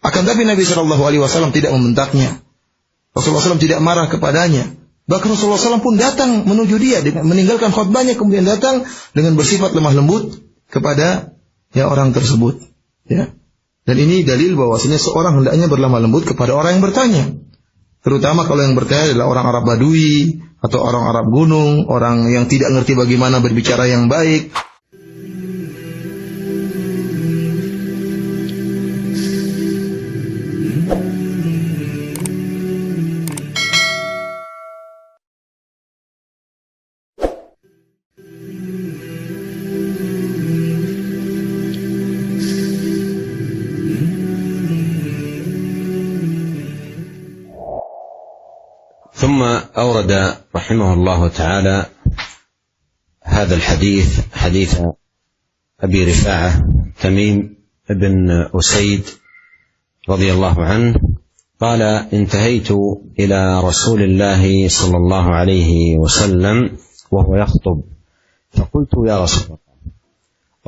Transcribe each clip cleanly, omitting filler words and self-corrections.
Akan tapi Nabi SAW tidak membentaknya. Rasulullah SAW tidak marah kepadanya. Bahkan Rasulullah SAW pun datang menuju dia, dengan meninggalkan khutbahnya, kemudian datang dengan bersifat lemah lembut kepada orang tersebut. Ya. Dan ini dalil bahwasanya seorang hendaknya berlemah lembut kepada orang yang bertanya. Terutama kalau yang bertanya adalah orang Arab Badui atau orang Arab gunung, orang yang tidak ngerti bagaimana berbicara yang baik. ثم أورد رحمه الله تعالى هذا الحديث، حديث أبي رفاعة تميم بن أسيد رضي الله عنه قال: انتهيت إلى رسول الله صلى الله عليه وسلم وهو يخطب، فقلت: يا رسول الله،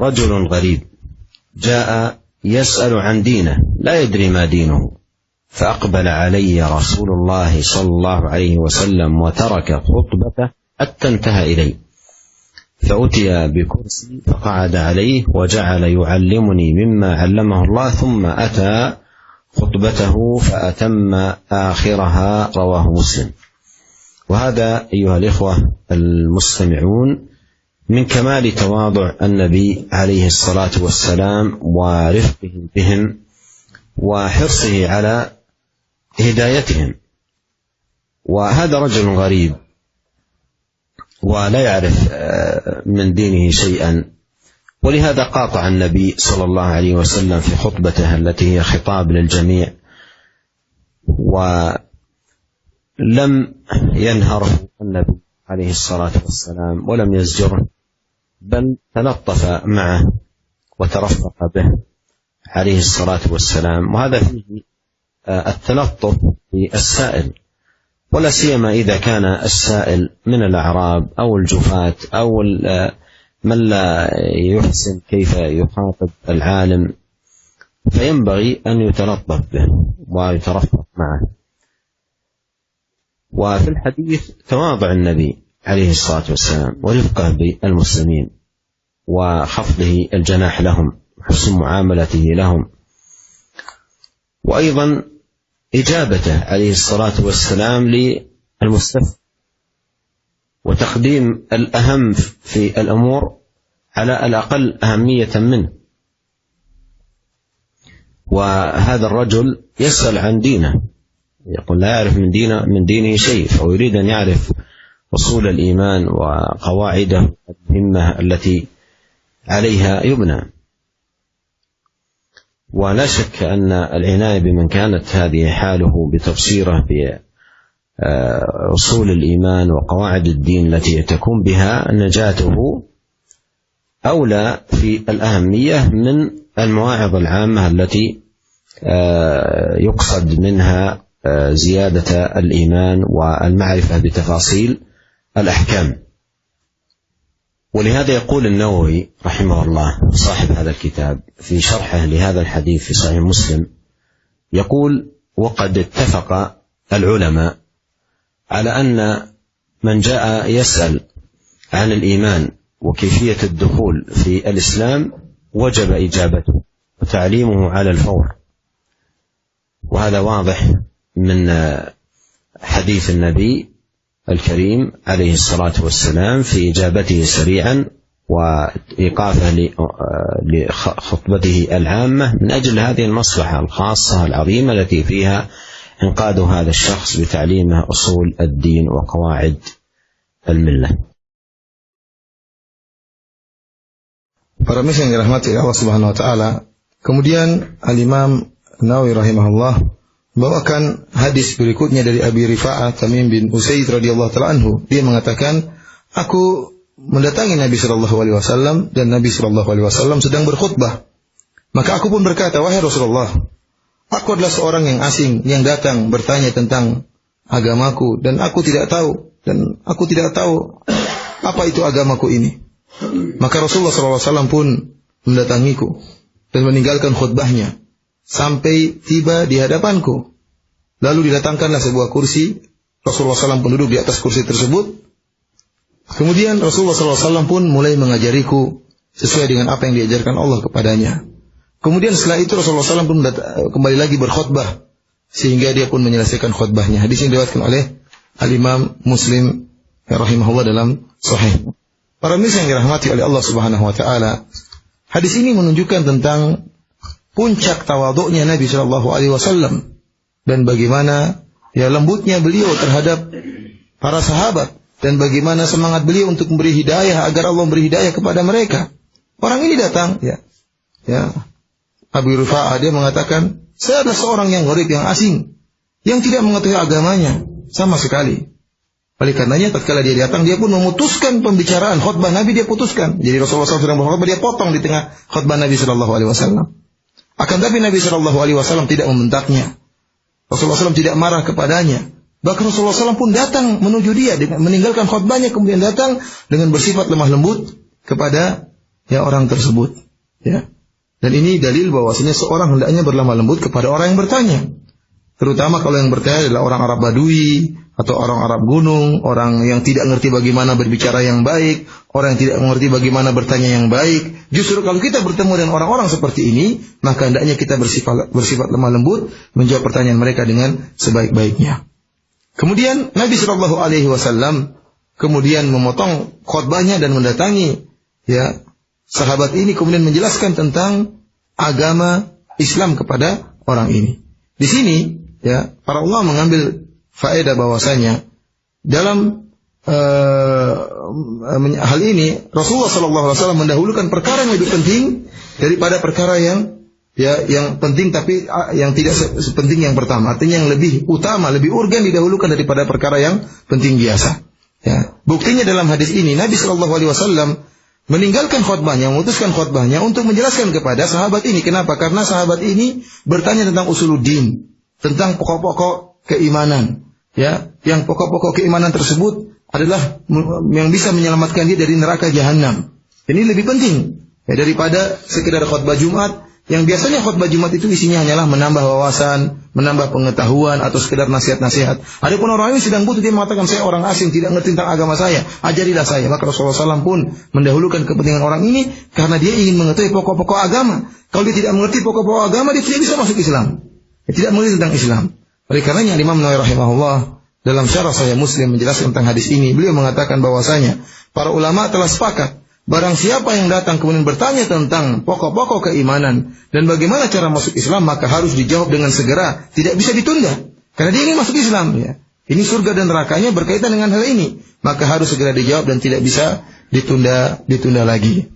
رجل غريب جاء يسأل عن دينه لا يدري ما دينه، فأقبل علي رسول الله صلى الله عليه وسلم وترك خطبته حتى انتهى إلي، فأتي بكرسي فقعد عليه وجعل يعلمني مما علمه الله، ثم أتى خطبته فأتم آخرها، رواه مسلم. وهذا أيها الإخوة المستمعون من كمال تواضع النبي عليه الصلاة والسلام ورفقه بهم وحرصه على هدايتهم. وهذا رجل غريب ولا يعرف من دينه شيئا، ولهذا قاطع النبي صلى الله عليه وسلم في خطبته التي هي خطاب للجميع، ولم ينهره النبي عليه الصلاة والسلام ولم يزجره، بل تلطف معه وترفق به عليه الصلاة والسلام. وهذا فيه التلطف بالسائل، ولا سيما إذا كان السائل من الأعراب أو الجفاة أو من لا يحسن كيف يخاطب العالم، فينبغي أن يتلطف به ويترفق معه. وفي الحديث تواضع النبي عليه الصلاة والسلام ورفقه بالمسلمين وخفضه الجناح لهم وحسن معاملته لهم، وأيضا إجابته عليه الصلاة والسلام للمستفتي، وتقديم الأهم في الأمور على الأقل أهمية منه. وهذا الرجل يسأل عن دينه، يقول لا يعرف من دينه شيء، فهو يريد أن يعرف أصول الإيمان وقواعده المهمة التي عليها يبنى. ولا شك أن العناية بمن كانت هذه حاله بتبصيره بأصول الإيمان وقواعد الدين التي تكون بها نجاته أولى في الأهمية من المواعظ العامة التي يقصد منها زيادة الإيمان والمعرفة بتفاصيل الأحكام. ولهذا يقول النووي رحمه الله صاحب هذا الكتاب في شرحه لهذا الحديث في صحيح مسلم، يقول: وقد اتفق العلماء على أن من جاء يسأل عن الإيمان وكيفية الدخول في الإسلام وجب إجابته وتعليمه على الفور. وهذا واضح من حديث النبي الكريم عليه الصلاة والسلام في إجابته سريعا وإيقافه لخطبته العامة من أجل هذه المصلحة الخاصة العظيمة التي فيها إنقاذ هذا الشخص بتعليمه أصول الدين وقواعد الملة. Para misi yang dirahmati Allah Subhanahu wa taala, kemudian Al-Imam Nawawi rahimahullah bawakan hadis berikutnya dari Abi Rifa'ah Tamim bin Usaid radhiyallahu taala anhu. Dia mengatakan, aku mendatangi Nabi sallallahu alaihi wasallam dan Nabi sallallahu alaihi wasallam sedang berkhutbah. Maka aku pun berkata, wahai Rasulullah, aku adalah seorang yang asing yang datang bertanya tentang agamaku dan aku tidak tahu apa itu agamaku ini. Maka Rasulullah sallallahu alaihi wasallam pun mendatangiku dan meninggalkan khutbahnya sampai tiba di hadapanku. Lalu didatangkanlah sebuah kursi. Rasulullah SAW pun duduk di atas kursi tersebut. Kemudian Rasulullah SAW pun mulai mengajariku sesuai dengan apa yang diajarkan Allah kepadanya. Kemudian setelah itu Rasulullah SAW pun kembali lagi berkhutbah, sehingga dia pun menyelesaikan khutbahnya. Hadis yang diriwayatkan oleh Al-Imam Muslim rahimahullah dalam Sahih. Para mirsa yang dirahmati oleh Allah Subhanahu wa taala, hadis ini menunjukkan tentang puncak tawadhu'nya Nabi sallallahu alaihi wasallam dan bagaimana lembutnya beliau terhadap para sahabat dan bagaimana semangat beliau untuk memberi hidayah agar Allah memberi hidayah kepada mereka. Orang ini datang, Abu Rifa'ah, dia mengatakan, saya adalah seorang yang gharib, yang asing, yang tidak mengetahui agamanya sama sekali. Oleh karenanya tatkala dia datang, dia pun memutuskan pembicaraan khutbah Nabi, dia putuskan. Jadi Rasulullah SAW sedang berkhutbah, dia potong di tengah khutbah Nabi SAW. Akan tapi Nabi SAW tidak membentaknya. Rasulullah SAW tidak marah kepadanya. Bahkan Rasulullah SAW pun datang menuju dia, meninggalkan khutbahnya, kemudian datang dengan bersifat lemah lembut kepada orang tersebut. Dan ini dalil bahwasanya seorang hendaknya berlemah lembut kepada orang yang bertanya. Terutama kalau yang bertanya adalah orang Arab Badui atau orang Arab gunung, orang yang tidak mengerti bagaimana berbicara yang baik, orang yang tidak mengerti bagaimana bertanya yang baik. Justru kalau kita bertemu dengan orang-orang seperti ini, maka hendaknya kita bersifat lemah lembut, menjawab pertanyaan mereka dengan sebaik-baiknya. Kemudian Nabi Shallallahu Alaihi Wasallam kemudian memotong khutbahnya dan mendatangi sahabat ini, kemudian menjelaskan tentang agama Islam kepada orang ini. Di sini para ulama mengambil faedah bahwasanya dalam hal ini Rasulullah SAW mendahulukan perkara yang lebih penting daripada perkara yang penting tapi yang tidak sepenting yang pertama. Artinya yang lebih utama, lebih urgen didahulukan daripada perkara yang penting biasa. Buktinya dalam hadis ini Nabi SAW meninggalkan khutbahnya, memutuskan khutbahnya untuk menjelaskan kepada sahabat ini. Kenapa? Karena sahabat ini bertanya tentang usuluddin, tentang pokok-pokok keimanan. Yang pokok-pokok keimanan tersebut adalah yang bisa menyelamatkan dia dari neraka jahanam. Ini lebih penting daripada sekedar khutbah Jumat, yang biasanya khutbah Jumat itu isinya hanyalah menambah wawasan, menambah pengetahuan atau sekedar nasihat-nasihat. Adapun orang ini sedang butuh, dia mengatakan saya orang asing, tidak mengerti tentang agama saya, ajarilah saya. Maka Rasulullah SAW pun mendahulukan kepentingan orang ini karena dia ingin mengetahui pokok-pokok agama. Kalau dia tidak mengerti pokok-pokok agama, dia tidak bisa masuk Islam. Dia tidak mengerti tentang Islam. Oleh karenanya Imam Nawawi rahimahullah dalam syarah Sahih Muslim menjelaskan tentang hadis ini, beliau mengatakan bahwasanya para ulama telah sepakat, barang siapa yang datang kemudian bertanya tentang pokok-pokok keimanan dan bagaimana cara masuk Islam, maka harus dijawab dengan segera, tidak bisa ditunda. Karena dia ingin masuk Islam. Ini surga dan nerakanya berkaitan dengan hal ini, maka harus segera dijawab dan tidak bisa ditunda lagi.